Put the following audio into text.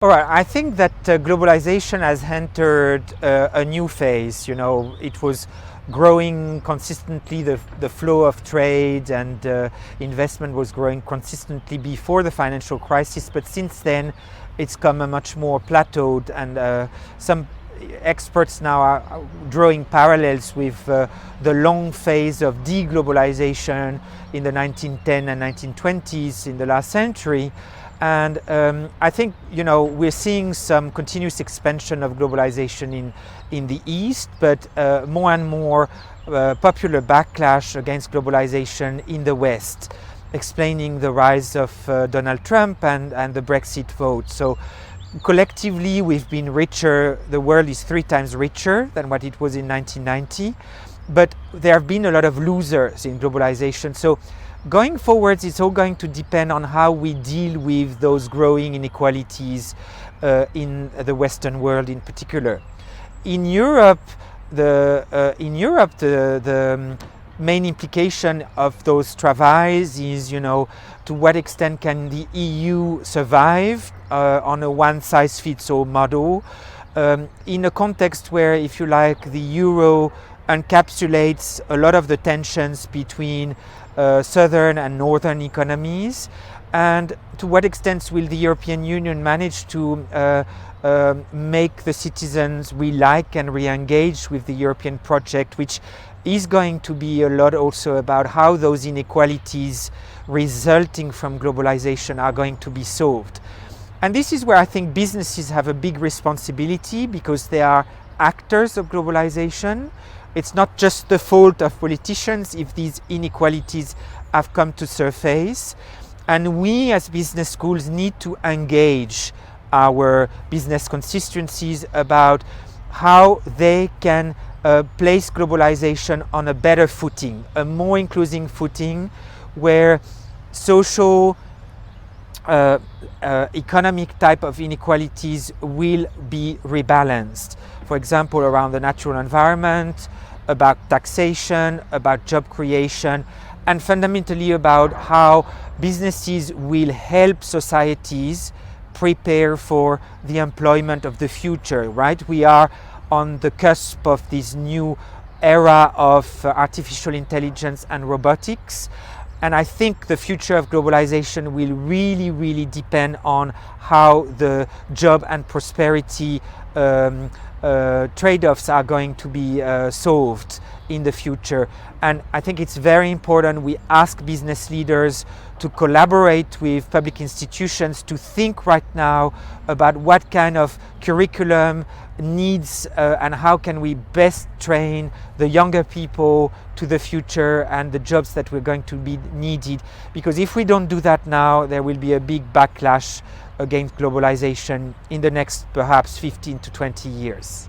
All right, I think that globalization has entered a new phase. You know, it was growing consistently, the flow of trade and investment was growing consistently before the financial crisis, but since then it's come a much more plateaued, and some experts now are drawing parallels with the long phase of deglobalization in the 1910 and 1920s in the last century. And I think, you know, we're seeing some continuous expansion of globalization in the East, but more and more popular backlash against globalization in the West, explaining the rise of Donald Trump and the Brexit vote. So collectively, we've been richer. The world is 3 times richer than what it was in 1990. But there have been a lot of losers in globalization. So going forwards, it's all going to depend on how we deal with those growing inequalities in the Western world in particular. In Europe, the main implication of those travails is, you know, to what extent can the EU survive on a one-size-fits-all model in a context where, if you like, the euro encapsulates a lot of the tensions between southern and northern economies, and to what extent will the European Union manage to make the citizens re-like and re-engage with the European project, which is going to be a lot also about how those inequalities resulting from globalization are going to be solved. And this is where I think businesses have a big responsibility, because they are actors of globalization. It's not just the fault of politicians if these inequalities have come to surface. And we as business schools need to engage our business constituencies about how they can place globalization on a better footing, a more inclusive footing, where social, economic type of inequalities will be rebalanced. For example, around the natural environment, about taxation, about job creation, and fundamentally about how businesses will help societies prepare for the employment of the future, right? We are on the cusp of this new era of artificial intelligence and robotics. And I think the future of globalization will really, really depend on how the job and prosperity trade-offs are going to be solved in the future. And I think it's very important we ask business leaders to collaborate with public institutions to think right now about what kind of curriculum needs and how can we best train the younger people to the future and the jobs that we're going to be needed. Because if we don't do that now, there will be a big backlash against globalization in the next perhaps 15 to 20 years.